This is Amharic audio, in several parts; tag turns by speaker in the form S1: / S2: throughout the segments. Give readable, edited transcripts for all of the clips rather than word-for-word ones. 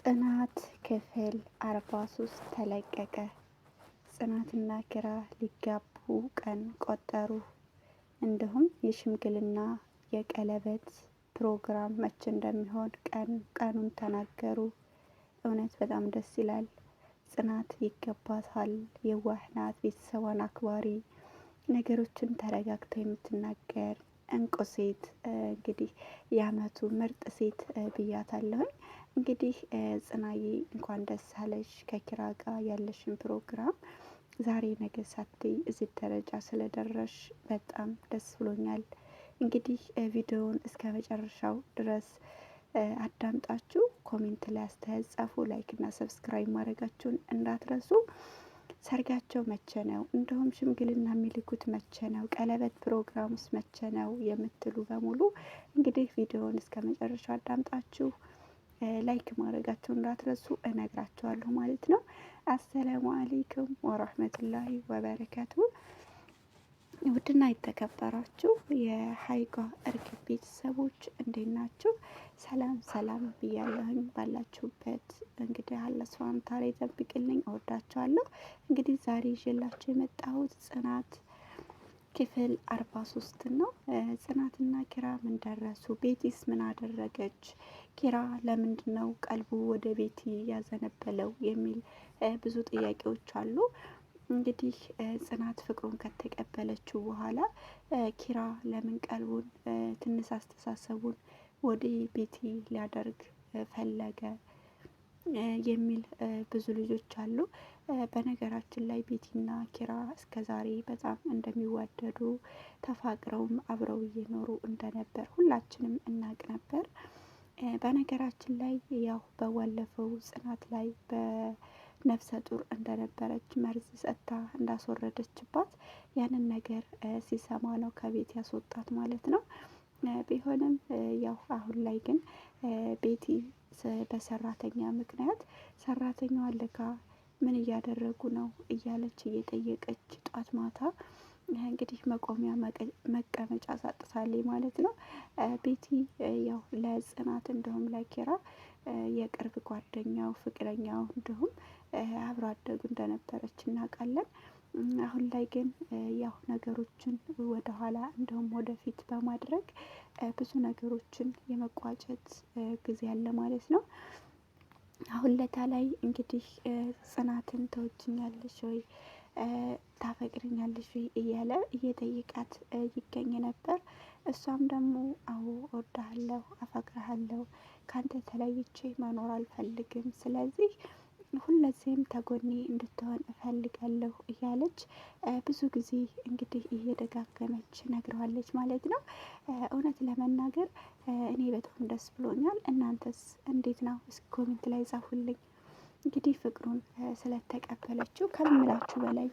S1: ጽናት ክፍል 43 ተለቀቀ። ጽናትና ኪራ ሊጋቡ ቀን ቆጠሩ። እንዲሁም የሽምግልና የቀለበት ፕሮግራም መቼ እንደሚሆን ቀኑን ተናገሩ። እውነት በጣም ደስ ይላል። ጽናት ይገባታል። የዋህ ናት፣ ቤተሰቧን አክባሪ፣ ነገሮችን ተረጋግተው የምትናገር እንቁ ሴት፣ እንግዲህ የአመቱ ምርጥ ሴት ብያታለሁኝ። እንግዲህ ጽናዬ እንኳን ደስ አለሽ። ከኪራ ጋር ያለሽን ፕሮግራም ዛሬ ነገ ሳትይ እዚህ ደረጃ ስለደረሽ በጣም ደስ ብሎኛል። እንግዲህ ቪዲዮውን እስከ መጨረሻው ድረስ አዳምጣችሁ ኮሜንት ላይ አስተያየት ጻፉ። ላይክ እና ሰብስክራይብ ማድረጋችሁን እንዳትረሱ። ሰርጋቸው መቼ ነው? እንዲሁም ሽምግልና የሚልኩት መቼ ነው? ቀለበት ፕሮግራሙስ መቼ ነው? የምትሉ በሙሉ እንግዲህ ቪዲዮውን እስከ መጨረሻው አዳምጣችሁ ላይክ ማድረጋችሁን እንዳትረሱ እነግራችኋለሁ ማለት ነው። አሰላሙ አለይኩም ወራህመቱላሂ ወበረካቱ። ውድና የተከበራችሁ የሀይቋ እርግብ ቤተሰቦች እንዴት ናችሁ? ሰላም ሰላም ብያለሁኝ። ባላችሁበት እንግዲህ አላህ ሱብሃነሁ ወተዓላ ይጠብቅልኝ። እወዳችኋለሁ። እንግዲህ ዛሬ ይዤላችሁ የመጣሁት ጽናት ክፍል 43 ነው። ጽናትና ኪራ ምን ደረሱ? ቤቲስ ምን አደረገች? ኪራ ለምንድን ነው ቀልቡ ወደ ቤቲ ያዘነበለው? የሚል ብዙ ጥያቄዎች አሉ። እንግዲህ ጽናት ፍቅሩን ከተቀበለችው በኋላ ኪራ ለምን ቀልቡን ትንሽ አስተሳሰቡን ወደ ቤቲ ሊያደርግ ፈለገ የሚል ብዙ ልጆች አሉ። በነገራችን ላይ ቤቲና ኪራ እስከዛሬ በጣም እንደሚዋደዱ ተፋቅረውም አብረው እየኖሩ እንደነበር ሁላችንም እናቅ ነበር። በነገራችን ላይ ያው በባለፈው ጽናት ላይ በነፍሰ ጡር እንደነበረች መርዝ ሰጥታ እንዳስወረደችባት ያንን ነገር ሲሰማ ነው ከቤት ያስወጣት ማለት ነው። ቢሆንም ያው አሁን ላይ ግን ቤቲ በሰራተኛ ምክንያት ሰራተኛዋን ልካ ምን እያደረጉ ነው እያለች እየጠየቀች ጧት ማታ እንግዲህ መቆሚያ መቀመጫ ሳጥታለች ማለት ነው። ቤቲ ያው ለጽናት እንዲሁም ለኪራ የቅርብ ጓደኛው ፍቅረኛው እንዲሁም አብሮ አደጉ እንደነበረች እናውቃለን። አሁን ላይ ግን ያው ነገሮችን ወደኋላ እንዲሁም ወደፊት በማድረግ ብዙ ነገሮችን የመቋጨት ጊዜ አለ ማለት ነው። አሁን ለታ ላይ እንግዲህ ጽናትን ተወጅኛለሽ ወይ ታፈቅርኛለሽ ወይ እያለ እየጠየቃት ይገኝ ነበር። እሷም ደግሞ አዎ እወድሃለሁ፣ አፈቅርሃለሁ፣ ካንተ ተለይቼ መኖር አልፈልግም፣ ስለዚህ ሁልጊዜም ተጎኔ እንድትሆን እፈልጋለሁ እያለች ብዙ ጊዜ እንግዲህ እየደጋገመች ነግረዋለች ማለት ነው። እውነት ለመናገር እኔ በጣም ደስ ብሎኛል። እናንተስ እንዴት ነው? እስኪ ኮሜንት ላይ ጻፉልኝ። እንግዲህ ፍቅሩን ስለተቀበለችው ከምላችሁ በላይ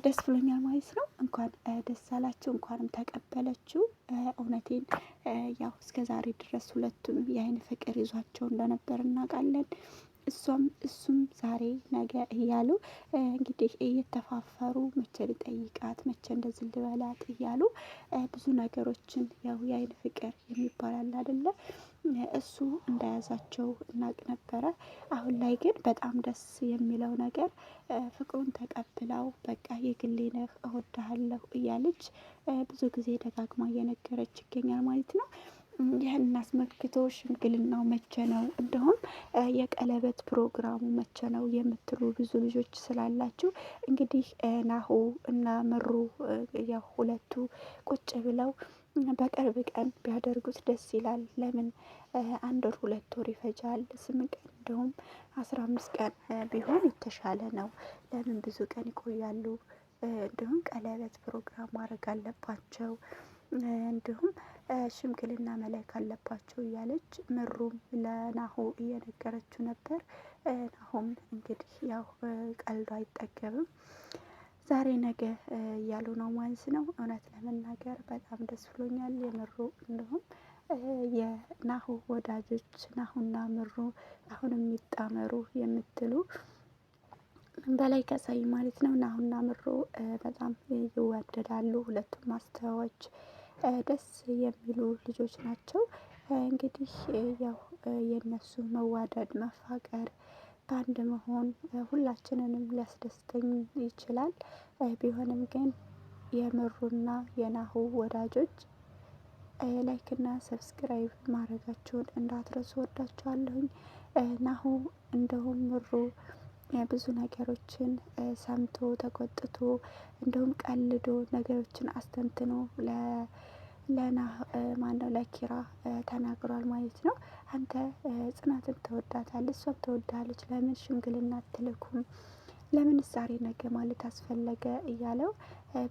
S1: ደስ ብሎኛል ማለት ነው። እንኳን ደስ አላችሁ፣ እንኳንም ተቀበለችው። እውነቴን ያው እስከ ዛሬ ድረስ ሁለቱም የአይን ፍቅር ይዟቸው እንደነበር እናውቃለን። እሱም ዛሬ ነገ እያሉ እንግዲህ እየተፋፈሩ መቼ ልጠይቃት፣ መቼ እንደዚህ ልበላት እያሉ ብዙ ነገሮችን ያው የአይን ፍቅር የሚባል አለ አይደለ? እሱ እንደያዛቸው እናቅ ነበረ። አሁን ላይ ግን በጣም ደስ የሚለው ነገር ፍቅሩን ተቀብለው በቃ የግሌ ነህ፣ እወድሃለሁ እያለች ብዙ ጊዜ ደጋግማ እየነገረች ይገኛል ማለት ነው። ይህንን አስመልክቶ ሽምግልናው መቼ ነው እንዲሁም የቀለበት ፕሮግራሙ መቼ ነው የምትሉ ብዙ ልጆች ስላላችሁ እንግዲህ ናሁ እና ምሩ ያው ሁለቱ ቁጭ ብለው በቅርብ ቀን ቢያደርጉት ደስ ይላል። ለምን 1 ወር 2 ወር ይፈጃል? 8 ቀን እንዲሁም 15 ቀን ቢሆን የተሻለ ነው። ለምን ብዙ ቀን ይቆያሉ? እንዲሁም ቀለበት ፕሮግራም ማድረግ አለባቸው፣ እንዲሁም ሽምግልና መላክ አለባቸው እያለች ምሩም ለናሁ እየነገረችው ነበር። ናሁም እንግዲህ ያው ቀልዱ አይጠገብም። ዛሬ ነገ እያሉ ነው ማለት ነው። እውነት ለመናገር በጣም ደስ ብሎኛል። የምሩ እንዲሁም የናሁ ወዳጆች ናሁና ምሩ አሁንም ይጣመሩ የምትሉ በላይ ከሳይ ማለት ነው። ናሁና ምሩ በጣም ይዋደዳሉ። ሁለቱም ማስተዋዎች ደስ የሚሉ ልጆች ናቸው። እንግዲህ ያው የእነሱ መዋደድ መፋቀር በአንድ መሆን ሁላችንንም ሊያስደስተኝ ይችላል። ቢሆንም ግን የምሩና የናሁ ወዳጆች ላይክ እና ሰብስክራይብ ማድረጋችሁን እንዳትረሱ። ወዳችኋለሁኝ። ናሁ እንደውም ምሩ ብዙ ነገሮችን ሰምቶ ተቆጥቶ እንደውም ቀልዶ ነገሮችን አስተንትኖ ማነው ለኪራ ተናግሯል ማለት ነው። አንተ ጽናትን ትወዳታለህ፣ እሷም ትወዳለች፣ ለምን ሽምግልና አትልኩም? ለምን ዛሬ ነገ ማለት አስፈለገ? እያለው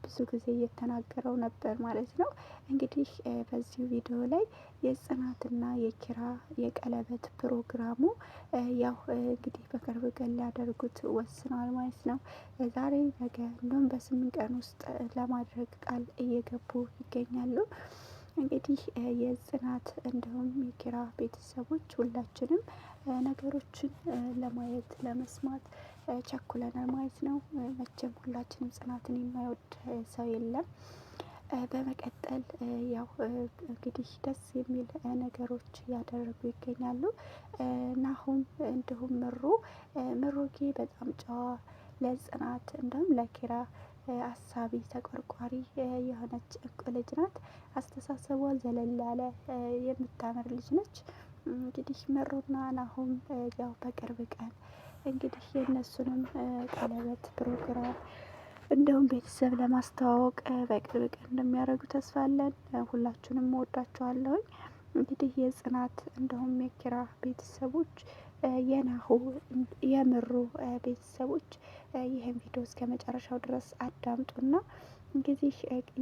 S1: ብዙ ጊዜ እየተናገረው ነበር ማለት ነው። እንግዲህ በዚህ ቪዲዮ ላይ የጽናትና የኪራ የቀለበት ፕሮግራሙ ያው እንግዲህ በቅርብ ቀን ሊያደርጉት ወስነዋል ማለት ነው። ዛሬ ነገ እንደውም በ8 ቀን ውስጥ ለማድረግ ቃል እየገቡ ይገኛሉ። እንግዲህ የጽናት እንዲሁም የኪራ ቤተሰቦች ሁላችንም ነገሮችን ለማየት ለመስማት ቸኩለናል ማለት ነው። መቼም ሁላችንም ጽናትን የማይወድ ሰው የለም። በመቀጠል ያው እንግዲህ ደስ የሚል ነገሮች እያደረጉ ይገኛሉ። ናሁም እንዲሁም ምሩጌ በጣም ጨዋ፣ ለጽናት እንደውም ለኪራ አሳቢ ተቆርቋሪ የሆነች እንቁ ልጅ ናት። አስተሳሰቧ ዘለል ያለ የምታምር ልጅ ነች። እንግዲህ ምሩና ናሁም ያው በቅርብ ቀን እንግዲህ የእነሱንም ቀለበት ፕሮግራም እንደውም ቤተሰብ ለማስተዋወቅ በቅርብ ቀን እንደሚያደርጉ ተስፋ አለን። ሁላችሁንም እወዳችኋለሁኝ። እንግዲህ የጽናት እንደውም የኪራ ቤተሰቦች የናሁ የምሩ ቤተሰቦች ይህን ቪዲዮ እስከ መጨረሻው ድረስ አዳምጡና እንግዲህ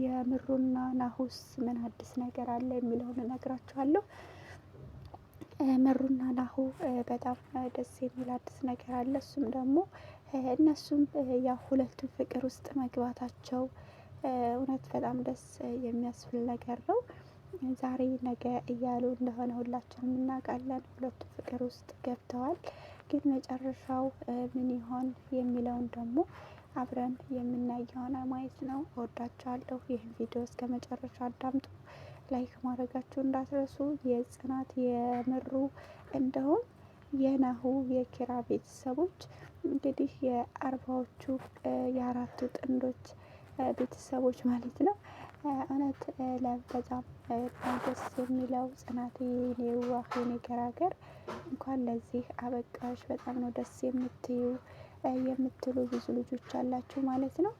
S1: የምሩና ናሁስ ምን አዲስ ነገር አለ የሚለውን እነግራችኋለሁ። ምሩና ናሁ በጣም ደስ የሚል አዲስ ነገር አለ። እሱም ደግሞ እነሱም ያው ሁለቱም ፍቅር ውስጥ መግባታቸው እውነት በጣም ደስ የሚያስብል ነገር ነው። ዛሬ ነገ እያሉ እንደሆነ ሁላችንም እናውቃለን። ሁለቱም ፍቅር ውስጥ ገብተዋል። ግን መጨረሻው ምን ይሆን የሚለውን ደግሞ አብረን የምናይ ይሆናል ማለት ነው። እወዳችኋለሁ። ይህን ቪዲዮ እስከ መጨረሻ አዳምጡ። ላይክ ማድረጋችሁ እንዳትረሱ። የጽናት የምሩ እንደውም የናሁ የኪራ ቤተሰቦች እንግዲህ የአርባዎቹ የአራቱ ጥንዶች ቤተሰቦች ማለት ነው። እውነት በጣም ደስ የሚለው ጽናት የኔ የዋህ የኔ ገራገር እንኳን ለዚህ አበቃሽ፣ በጣም ነው ደስ የምትሉ ብዙ ልጆች አላችሁ ማለት ነው።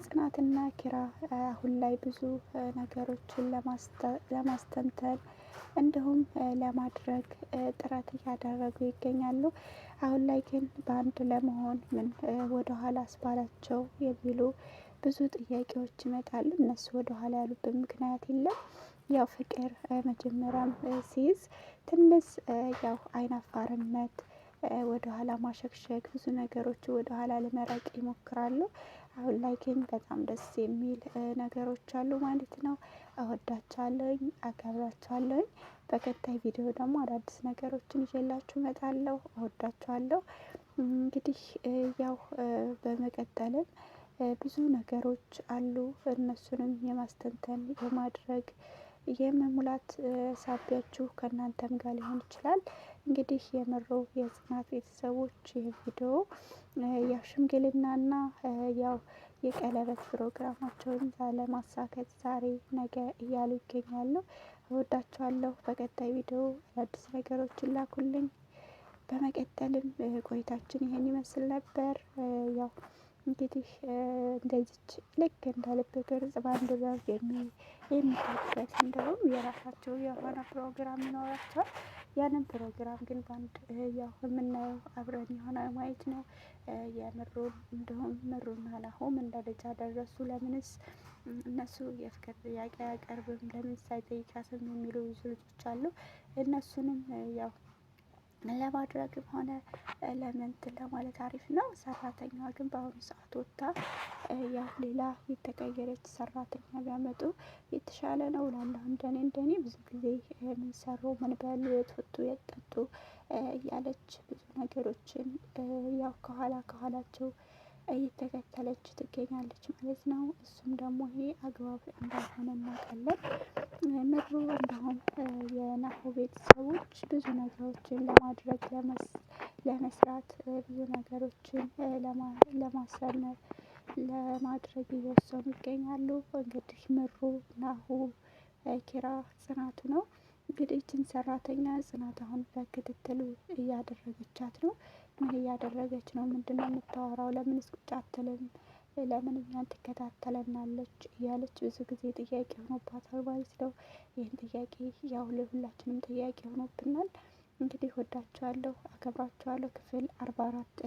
S1: ጽናትና ኪራ አሁን ላይ ብዙ ነገሮችን ለማስተንተን እንዲሁም ለማድረግ ጥረት እያደረጉ ይገኛሉ። አሁን ላይ ግን በአንድ ለመሆን ምን ወደኋላ አስባላቸው የሚሉ ብዙ ጥያቄዎች ይመጣሉ። እነሱ ወደኋላ ያሉበት ምክንያት የለም። ያው ፍቅር መጀመሪያም ሲይዝ ትንሽ ያው አይናፋርነት፣ ወደኋላ ማሸግሸግ፣ ብዙ ነገሮች ወደኋላ ለመራቅ ይሞክራሉ። አሁን ላይ ግን በጣም ደስ የሚል ነገሮች አሉ ማለት ነው። እወዳቸዋለሁኝ፣ አከብራቸዋለሁኝ። በቀጣይ ቪዲዮ ደግሞ አዳዲስ ነገሮችን ይዤላችሁ እመጣለሁ። እወዳቸዋለሁ። እንግዲህ ያው በመቀጠልም ብዙ ነገሮች አሉ። እነሱንም የማስተንተን የማድረግ የመሙላት ሳቢያችሁ ከእናንተም ጋር ሊሆን ይችላል። እንግዲህ የምሩ የጽናት ቤተሰቦች ይህ ቪዲዮ ያው ሽምግልናና ያው የቀለበት ፕሮግራማቸውን ለማሳካት ዛሬ ነገ እያሉ ይገኛሉ። እወዳቸዋለሁ። በቀጣይ ቪዲዮ አዳዲስ ነገሮችን ላኩልኝ። በመቀጠልም ቆይታችን ይሄን ይመስል ነበር። ያው እንግዲህ እንደዚች ልክ እንደ ልብ ቅርጽ በአንድ በር የሚታዩበት እንደውም የራሳቸው የሆነ ፕሮግራም ይኖራቸዋል። ያንን ፕሮግራም ግን በአንድ ያው የምናየው አብረን የሆነ ማየት ነው። የምሩን እንደውም ምሩና ናሆም እንደ ልጅ አደረሱ። ለምንስ እነሱ የፍቅር ጥያቄ አያቀርብም? ለምን ሳይጠይቃትም የሚሉ ብዙ ልጆች አሉ። እነሱንም ያው ለማድረግም ሆነ ለምንትን ለማለት አሪፍ ነው። ሰራተኛዋ ግን በአሁኑ ሰዓት ወጥታ ያው ሌላ የተቀየረች ሰራተኛ ቢያመጡ የተሻለ ነው እላለሁ። እንደኔ ብዙ ጊዜ ምን ሰሩ፣ ምን በሉ፣ የት ወጡ፣ የት ጠጡ እያለች ብዙ ነገሮችን ያው ከኋላቸው እየተከተለች ትገኛለች ማለት ነው። እሱም ደግሞ ይሄ አግባብ እንዳልሆነ እናውቃለን። ምሩ እንደውም የናሆ ቤተሰቦች ብዙ ነገሮችን ለማድረግ ለመስራት ብዙ ነገሮችን ለማሰብ ለማድረግ እየወሰኑ ይገኛሉ። እንግዲህ ምሩ ናሆ ኪራ ጽናቱ ነው እንግዲህ ይህችን ሰራተኛ ጽናት አሁን በክትትሉ እያደረገቻት ነው። ምን እያደረገች ነው? ምንድነው የምታወራው? ለምንስ ቁጭ አትልም? ለምን እኛን ትከታተለናለች? እያለች ብዙ ጊዜ ጥያቄ ሆኖባታል ማለት ነው። ይህን ጥያቄ ያው ለሁላችንም ጥያቄ ሆኖብናል። እንግዲህ ወዳችኋለሁ፣ አከብራችኋለሁ። ክፍል 44